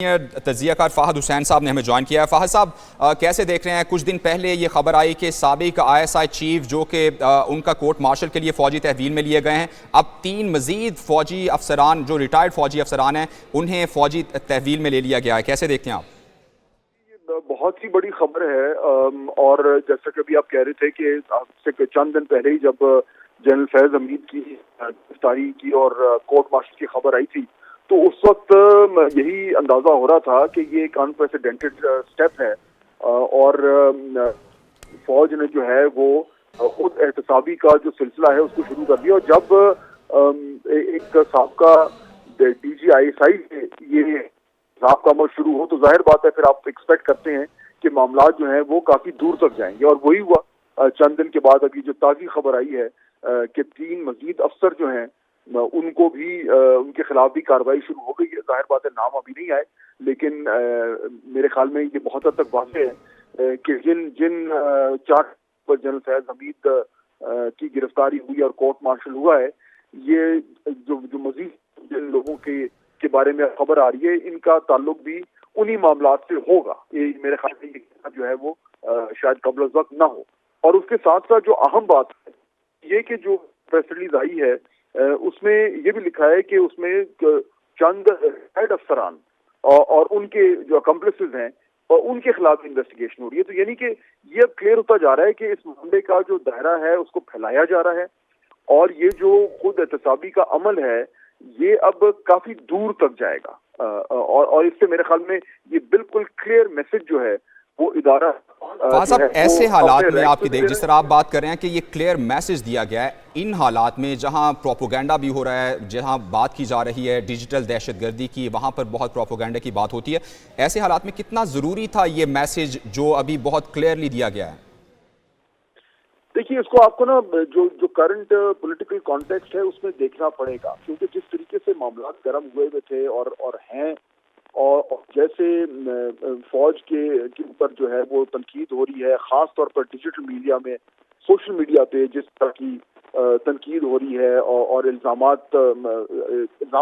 تجزیہ کار فہد حسین صاحب نے ہمیں جوائن کیا ہے۔ فہد صاحب کیسے دیکھ رہے ہیں؟ کچھ دن پہلے یہ خبر آئی کہ سابق ISI چیف جو کہ ان کا کورٹ مارشل کے لیے فوجی تحویل میں لیے گئے ہیں، اب 3 مزید فوجی افسران جو ریٹائرڈ فوجی افسران ہیں انہیں فوجی تحویل میں لے لیا گیا ہے، کیسے دیکھتے ہیں آپ؟ بہت ہی بڑی خبر ہے، اور جیسا کہ ابھی آپ کہہ رہے تھے کہ آپ سے چند دن پہلے ہی جب جنرل فیض حمید کی گرفتاری کی اور کورٹ مارشل کی خبر آئی تھی تو اس وقت یہی اندازہ ہو رہا تھا کہ یہ ایک انپریسیڈنٹڈ اسٹیپ ہے، اور فوج نے جو ہے وہ خود احتسابی کا جو سلسلہ ہے اس کو شروع کر دیا۔ اور جب ایک سابقہ DG ISI سے یہ حساب کا عمل شروع ہو تو ظاہر بات ہے پھر آپ ایکسپیکٹ کرتے ہیں کہ معاملات جو ہیں وہ کافی دور تک جائیں گے، اور وہی ہوا۔ چند دن کے بعد ابھی جو تازی خبر آئی ہے کہ 3 مزید افسر جو ہیں ان کو بھی ان کے خلاف بھی کارروائی شروع ہو گئی ہے۔ ظاہر بات ہے نام ابھی نہیں آئے، لیکن میرے خیال میں یہ بہت حد تک واضح ہے کہ جن 4 پر جنرل فیض حمید کی گرفتاری ہوئی اور کورٹ مارشل ہوا ہے، یہ جو مزید جن لوگوں کے بارے میں خبر آ رہی ہے ان کا تعلق بھی انہی معاملات سے ہوگا۔ یہ میرے خیال میں یہ جو ہے وہ شاید قبل از وقت نہ ہو۔ اور اس کے ساتھ ساتھ جو اہم بات ہے یہ کہ جو پریس ریلیز آئی ہے اس میں یہ بھی لکھا ہے کہ اس میں چند ہیڈ افسران اور ان کے جو اکمپلسز ہیں اور ان کے خلاف انویسٹیگیشن ہو رہی ہے، تو یعنی کہ یہ اب کلیئر ہوتا جا رہا ہے کہ اس معاملے کا جو دائرہ ہے اس کو پھیلایا جا رہا ہے، اور یہ جو خود احتسابی کا عمل ہے یہ اب کافی دور تک جائے گا، اور اس سے میرے خیال میں یہ بالکل کلیئر میسج جو ہے وہ ادارہ صاحب ایسے حالات میں آپ کی جس طرح آپ بات کر رہے ہیں کہ یہ کلیئر میسج دیا گیا ہے، ان حالات میں جہاں پروپوگنڈا بھی ہو رہا ہے، جہاں بات کی جا رہی ہے ڈیجیٹل دہشت گردی کی، وہاں پر بہت پروپوگنڈا کی بات ہوتی ہے، ایسے حالات میں کتنا ضروری تھا یہ میسج جو ابھی بہت کلیئرلی دیا گیا ہے؟ دیکھیے، اس کو آپ کو نا جو کرنٹ پولیٹیکل کانٹیکسٹ ہے اس میں دیکھنا پڑے گا، کیونکہ جس طریقے سے معاملات گرم ہوئے تھے اور ہیں، اور جیسے فوج کے اوپر جو ہے وہ تنقید ہو رہی ہے، خاص طور پر ڈیجیٹل میڈیا میں، سوشل میڈیا پہ جس طرح کی تنقید ہو رہی ہے اور الزام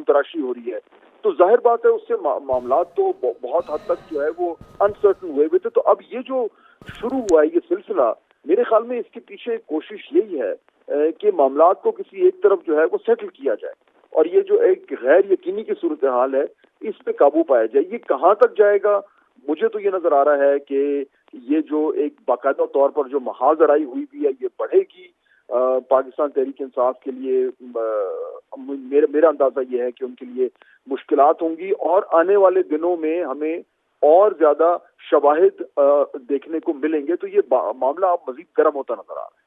تراشی ہو رہی ہے، تو ظاہر بات ہے اس سے معاملات تو بہت حد تک جو ہے وہ انسرٹن ہوئے تھے۔ تو اب یہ جو شروع ہوا ہے یہ سلسلہ، میرے خیال میں اس کے پیچھے کوشش یہی ہے کہ معاملات کو کسی ایک طرف جو ہے وہ سیٹل کیا جائے، اور یہ جو ایک غیر یقینی کی صورتحال ہے اس پہ قابو پایا جائے۔ یہ کہاں تک جائے گا؟ مجھے تو یہ نظر آ رہا ہے کہ یہ جو ایک باقاعدہ طور پر جو محاذ آرائی ہوئی بھی ہے یہ بڑھے گی پاکستان تحریک انصاف کے لیے۔ میرا اندازہ یہ ہے کہ ان کے لیے مشکلات ہوں گی، اور آنے والے دنوں میں ہمیں اور زیادہ شواہد دیکھنے کو ملیں گے، تو یہ معاملہ اب مزید گرم ہوتا نظر آ رہا ہے۔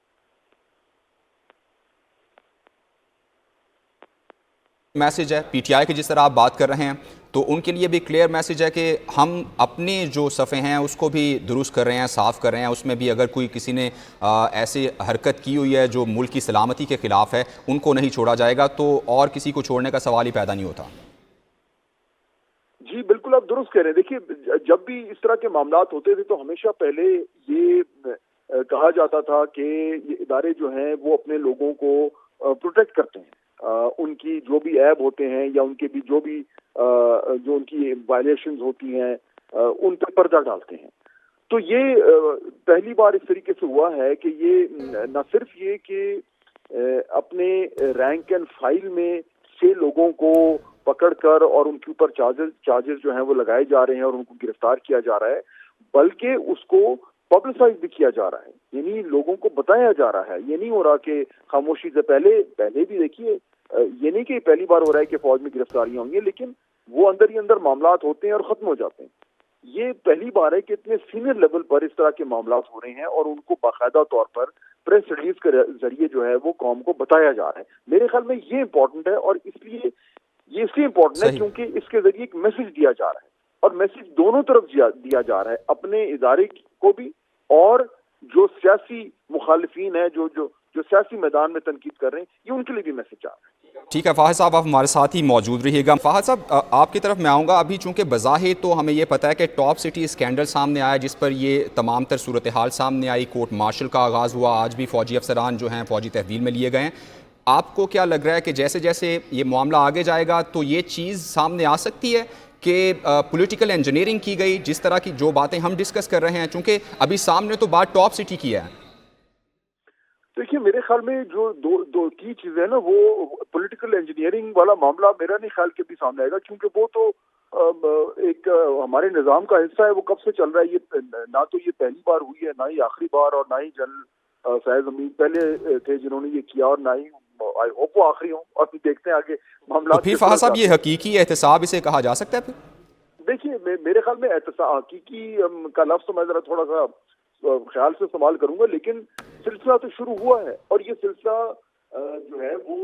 میسج ہے PTI کی جس طرح آپ بات کر رہے ہیں تو ان کے لیے بھی کلیئر میسج ہے کہ ہم اپنے جو صفحے ہیں اس کو بھی درست کر رہے ہیں، صاف کر رہے ہیں، اس میں بھی اگر کوئی کسی نے ایسی حرکت کی ہوئی ہے جو ملک کی سلامتی کے خلاف ہے ان کو نہیں چھوڑا جائے گا، تو اور کسی کو چھوڑنے کا سوال ہی پیدا نہیں ہوتا۔ جی بالکل، آپ درست کہہ رہے ہیں۔ دیکھیے، جب بھی اس طرح کے معاملات ہوتے تھے تو ہمیشہ پہلے یہ کہا جاتا تھا کہ یہ ادارے جو ہیں وہ اپنے لوگوں کو پروٹیکٹ کرتے ہیں، ان کی جو بھی عیب ہوتے ہیں یا ان کے بھی جو ان کی وائلیشنز ہوتی ہیں ان پہ پردہ ڈالتے ہیں۔ تو یہ پہلی بار اس طریقے سے ہوا ہے کہ یہ نہ صرف یہ کہ اپنے رینک اینڈ فائل میں سے لوگوں کو پکڑ کر اور ان کے اوپر چارجز جو ہیں وہ لگائے جا رہے ہیں اور ان کو گرفتار کیا جا رہا ہے، بلکہ اس کو پبلسائز بھی کیا جا رہا ہے، یعنی لوگوں کو بتایا جا رہا ہے۔ یہ نہیں ہو رہا کہ خاموشی سے پہلے بھی دیکھیے، یہ نہیں کہ پہلی بار ہو رہا ہے کہ فوج میں گرفتاریاں ہوں گی، لیکن وہ اندر ہی اندر معاملات ہوتے ہیں اور ختم ہو جاتے ہیں۔ یہ پہلی بار ہے کہ اتنے سینئر لیول پر اس طرح کے معاملات ہو رہے ہیں اور ان کو باقاعدہ طور پر پریس ریلیز کے ذریعے جو ہے وہ قوم کو بتایا جا رہا ہے۔ میرے خیال میں یہ امپورٹنٹ ہے، اور اس لیے امپورٹنٹ ہے کیونکہ اس کے ذریعے ایک میسج دیا جا رہا ہے، اور میسج دونوں طرف دیا جا رہا ہے، اپنے ادارے کو بھی اور جو سیاسی مخالفین ہیں جو سیاسی میدان میں تنقید کر رہے ہیں، یہ ان کے لیے بھی میسج جا رہا ہے۔ ٹھیک ہے فہد صاحب، آپ ہمارے ساتھ ہی موجود رہیے گا۔ فہد صاحب، آپ کی طرف میں آؤں گا۔ ابھی چونکہ بظاہر تو ہمیں یہ پتہ ہے کہ ٹاپ سٹی اسکینڈل سامنے آیا جس پر یہ تمام تر صورتحال سامنے آئی، کورٹ مارشل کا آغاز ہوا، آج بھی فوجی افسران جو ہیں فوجی تحویل میں لیے گئے ہیں۔ آپ کو کیا لگ رہا ہے کہ جیسے جیسے یہ معاملہ آگے جائے گا تو یہ چیز سامنے آ سکتی ہے کہ پولیٹیکل انجینئرنگ کی گئی، جس طرح کی جو باتیں ہم ڈسکس کر رہے ہیں، چونکہ ابھی سامنے تو بات ٹاپ سٹی کی ہے؟ دیکھیے میرے خیال میں جو دو کی چیزیں ہیں نا، وہ پولیٹیکل انجینئرنگ والا معاملہ میرا نہیں خیال کہ بھی سامنے آئے گا، کیونکہ وہ تو ایک ہمارے نظام کا حصہ ہے، وہ کب سے چل رہا ہے. یہ نہ تو یہ پہلی بار ہوئی ہے، نہ ہی آخری بار، اور نہ ہی جنرل فیض حمید پہلے تھے جنہوں نے یہ کیا، اور نہ ہی آئی ہوپ وہ آخری ہوں. اور دیکھتے ہیں آگے تو معاملات پھر کس فہد طرح صاحب یہ جاتے ہیں. حقیقی احتساب اسے کہا جا سکتا ہے پھر؟ دیکھیے میرے خیال میں حقیقی کا لفظ تو میں ذرا تھوڑا سا خیال سے استعمال کروں گا، لیکن سلسلہ تو شروع ہوا ہے، اور یہ سلسلہ جو ہے وہ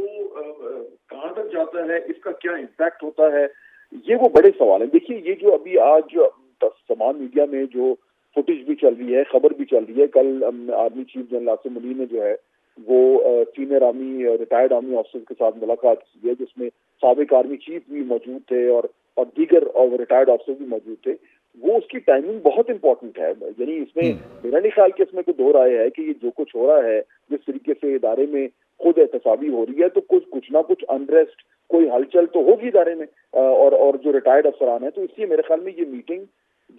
کہاں تک جاتا ہے، اس کا کیا امپیکٹ ہوتا ہے، یہ وہ بڑے سوال ہیں. دیکھیے یہ جو ابھی آج تمام میڈیا میں جو فوٹیج بھی چل رہی ہے، خبر بھی چل رہی ہے، کل army chief general Asim Munir نے جو ہے وہ senior army retired army officer کے ساتھ ملاقات کی ہے، جس میں سابق آرمی چیف بھی موجود تھے اور دیگر ریٹائرڈ آفیسر بھی موجود تھے. وہ اس کی ٹائمنگ بہت امپورٹنٹ ہے. یعنی اس میں میرا نہیں خیال کہ اس میں کوئی دو رائے ہے کہ یہ جو کچھ ہو رہا ہے، جس طریقے سے ادارے میں خود احتسابی ہو رہی ہے، تو کچھ نہ کچھ انریسٹ، کوئی ہلچل تو ہوگی ادارے میں، اور جو ریٹائرڈ افسران ہیں. تو اس لیے میرے خیال میں یہ میٹنگ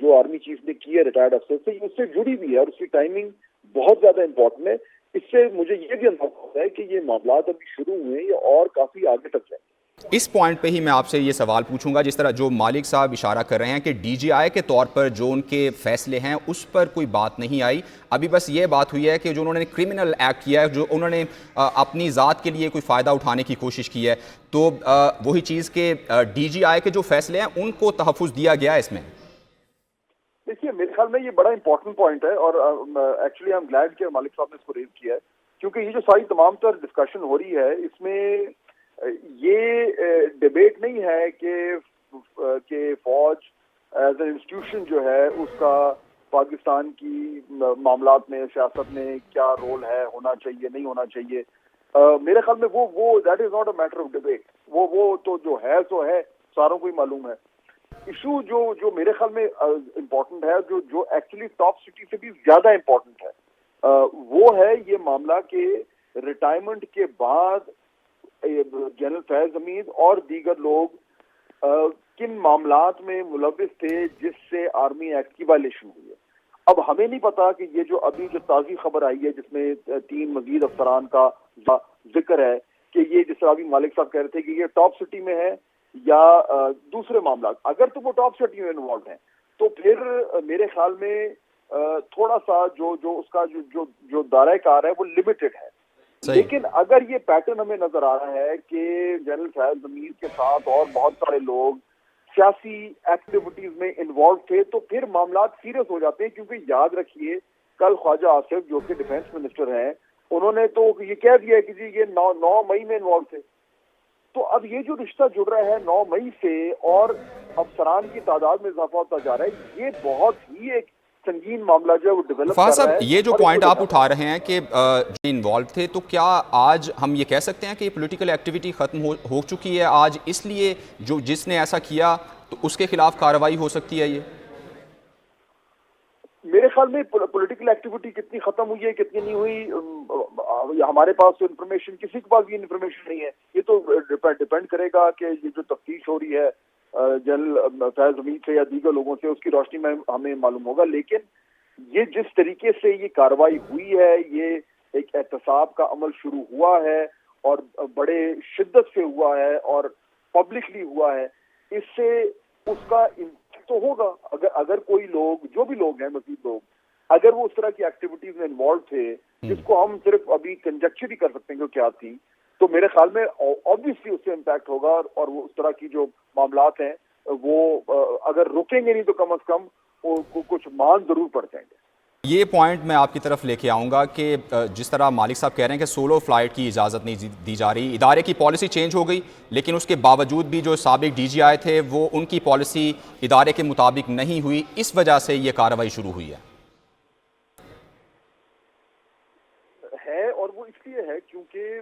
جو آرمی چیف نے کی ہے ریٹائرڈ افسر سے، اس سے جڑی ہوئی ہے، اور اس کی ٹائمنگ بہت زیادہ امپورٹنٹ ہے. اس سے مجھے یہ بھی اندازہ ہوتا ہے کہ یہ معاملات ابھی شروع ہوئے ہیں، یہ اور کافی آگے تک جائیں گے. اس پوائنٹ پہ ہی میں آپ سے یہ سوال پوچھوں گا، جس طرح جو مالک صاحب اشارہ کر رہے ہیں کہ ڈی جی آئی کے طور پر جو ان کے فیصلے ہیں اس پر کوئی بات نہیں آئی. ابھی بس یہ بات ہوئی ہے کہ جو انہوں نے کرمنل ایکٹ کیا ہے، جو انہوں نے اپنی ذات کے لیے کوئی فائدہ اٹھانے کی کوشش کی ہے، تو وہی چیز کہ ڈی جی آئی کے جو فیصلے ہیں ان کو تحفظ دیا گیا ہے اس میں. دیکھیے میرے خیال میں یہ بڑا امپورٹنٹ پوائنٹ ہے، اور ایکچولی آئی ایم گلیڈ کہ مالک صاحب نے اس کو ریز کیا ہے، کیونکہ یہ جو ساری تمام تر ڈسکشن ہو رہی ہے، اس میں یہ ڈیبیٹ نہیں ہے کہ فوج ایز اے انسٹیٹیوشن جو ہے اس کا پاکستان کی معاملات میں، سیاست میں کیا رول ہے، ہونا چاہیے نہیں ہونا چاہیے. میرے خیال میں وہ that is not a matter of debate. وہ تو جو ہے سو ہے، ساروں کو ہی معلوم ہے. ایشو جو میرے خیال میں امپورٹنٹ ہے، جو ایکچولی ٹاپ سٹی سے بھی زیادہ امپورٹنٹ ہے، وہ ہے یہ معاملہ کہ ریٹائرمنٹ کے بعد جنرل فیض حمید اور دیگر لوگ کن معاملات میں ملوث تھے جس سے آرمی ایکٹ کی وائلیشن ہوئی ہے. اب ہمیں نہیں پتا کہ یہ جو ابھی جو تازی خبر آئی ہے، جس میں 3 مزید افسران کا ذکر ہے، کہ یہ جس طرح ابھی مالک صاحب کہہ رہے تھے کہ یہ ٹاپ سٹی میں ہے یا دوسرے معاملات. اگر تو وہ ٹاپ سٹی میں انوالوڈ ہیں تو پھر میرے خیال میں تھوڑا سا جو اس کا جو دائرہ کار ہے وہ لمیٹڈ ہے. لیکن اگر یہ پیٹرن ہمیں نظر آ رہا ہے کہ جنرل فیض حمید کے ساتھ اور بہت سارے لوگ سیاسی ایکٹیویٹیز میں انوالو تھے، تو پھر معاملات سیریس ہو جاتے ہیں. کیونکہ یاد رکھیے کل خواجہ آصف جو کہ ڈیفینس منسٹر ہیں، انہوں نے تو یہ کہہ دیا کہ جی یہ 9 مئی میں انوالو تھے. تو اب یہ جو رشتہ جڑ رہا ہے 9 مئی سے، اور افسران کی تعداد میں اضافہ ہوتا جا رہا ہے، یہ بہت ہی ایک سنگین معاملہ جو ہے وہ ڈیولپ فہد کر صاحب، رہا ہے. یہ جو پوائنٹ آپ اٹھا رہے ہیں کہ جو انوالو تھے، تو کیا آج ہم یہ کہہ سکتے ہیں کہ پولیٹیکل ایکٹیویٹی ختم ہو چکی ہے آج، اس لیے جس نے ایسا کیا تو اس کے خلاف کارروائی ہو سکتی ہے؟ یہ میرے خیال میں پولیٹیکل ایکٹیویٹی کتنی ختم ہوئی ہے کتنی نہیں ہوئی، ہمارے پاس تو انفارمیشن، کسی کے پاس بھی انفارمیشن نہیں ہے. یہ تو ڈیپینڈ کرے گا کہ یہ جو تفتیش ہو رہی ہے جنرل فیض حمید سے یا دیگر لوگوں سے، اس کی روشنی میں ہمیں معلوم ہوگا. لیکن یہ جس طریقے سے یہ کارروائی ہوئی ہے، یہ ایک احتساب کا عمل شروع ہوا ہے اور بڑے شدت سے ہوا ہے اور پبلکلی ہوا ہے، اس سے اس کا تو ہوگا. اگر کوئی لوگ، جو بھی لوگ ہیں، مزید لوگ اگر وہ اس طرح کی ایکٹیویٹیز میں انوالو تھے، جس کو ہم صرف ابھی کنجیکچر ہی کر سکتے ہیں کہ کیا تھی، تو میرے خیال میں آبویسلی اس سے امپیکٹ ہوگا، اور وہ اس طرح کی جو معاملات ہیں وہ اگر رکیں گے نہیں تو کم از کم کچھ مان ضرور پڑ جائیں گے. یہ پوائنٹ میں آپ کی طرف لے کے آؤں گا کہ جس طرح مالک صاحب کہہ رہے ہیں کہ سولو فلائٹ کی اجازت نہیں دی جا رہی، ادارے کی پالیسی چینج ہو گئی، لیکن اس کے باوجود بھی جو سابق ڈی جی آئی تھے وہ ان کی پالیسی ادارے کے مطابق نہیں ہوئی، اس وجہ سے یہ کارروائی شروع ہوئی ہے. اور وہ اس لیے ہے کیونکہ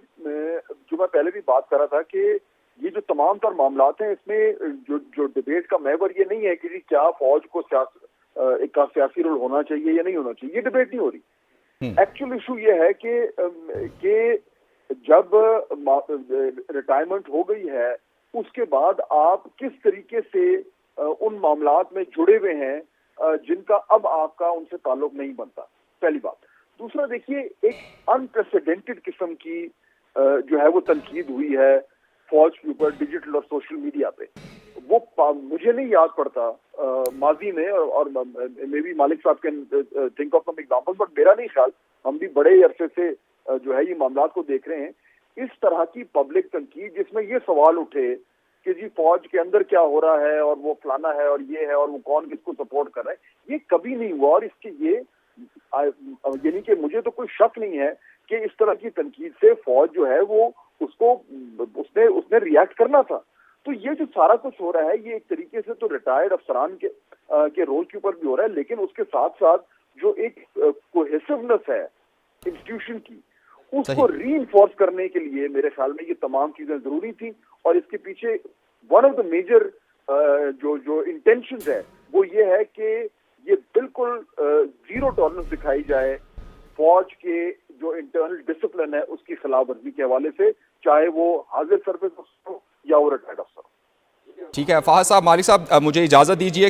جو میں پہلے بھی بات کر رہا تھا کہ یہ جو تمام تر معاملات ہیں، اس میں جو ڈیبیٹ کا محور یہ نہیں ہے کہ کیا فوج کو ایک کا سیاسی رول ہونا چاہیے یا نہیں ہونا چاہیے، یہ ڈیبیٹ نہیں ہو رہی. ایکچوئل ایشو یہ ہے کہ جب ریٹائرمنٹ ہو گئی ہے، اس کے بعد آپ کس طریقے سے ان معاملات میں جڑے ہوئے ہیں جن کا اب آپ کا ان سے تعلق نہیں بنتا، پہلی بات۔ دوسرا دیکھیے، ایک انپریسیڈنٹڈ قسم کی جو ہے وہ تنقید ہوئی ہے فوج کے اوپر ڈیجیٹل اور سوشل میڈیا پہ، وہ مجھے نہیں یاد پڑتا ماضی میں، اور مے بی مالک صاحب can think of some example, but میرا نہیں خیال، ہم بھی بڑے عرصے سے جو ہے یہ معاملات کو دیکھ رہے ہیں، اس طرح کی پبلک تنقید جس میں یہ سوال اٹھے کہ جی فوج کے اندر کیا ہو رہا ہے اور وہ فلانا ہے اور یہ ہے اور وہ کون کس کو سپورٹ کر رہا ہے، یہ کبھی نہیں ہوا۔ اور اس کے یعنی کہ مجھے تو کوئی شک نہیں ہے کہ اس طرح کی تنقید سے فوج جو ہے وہ اس نے ریئیکٹ کرنا تھا۔ تو یہ جو سارا کچھ ہو رہا ہے یہ ایک طریقے سے تو ریٹائرڈ افسران کے رول کے اوپر بھی ہو رہا ہے، لیکن اس کے ساتھ ساتھ جو ایک کوہیسونیس ہے انسٹیٹیوشن کی، اس کو ری انفورس کرنے کے لیے میرے خیال میں یہ تمام چیزیں ضروری تھیں۔ اور اس کے پیچھے ون آف دا میجر جو انٹینشنز ہے وہ یہ ہے کہ یہ بالکل زیرو ٹالرنس دکھائی جائے فوج کے جو انٹرنل ڈسپلن ہے اس کی خلاف ورزی کے حوالے سے، چاہے وہ حاضر سروس افسر ہو یا وہ ریٹائرڈ افسر ہو۔ ٹھیک ہے فہد صاحب، مالک صاحب مجھے اجازت دیجیے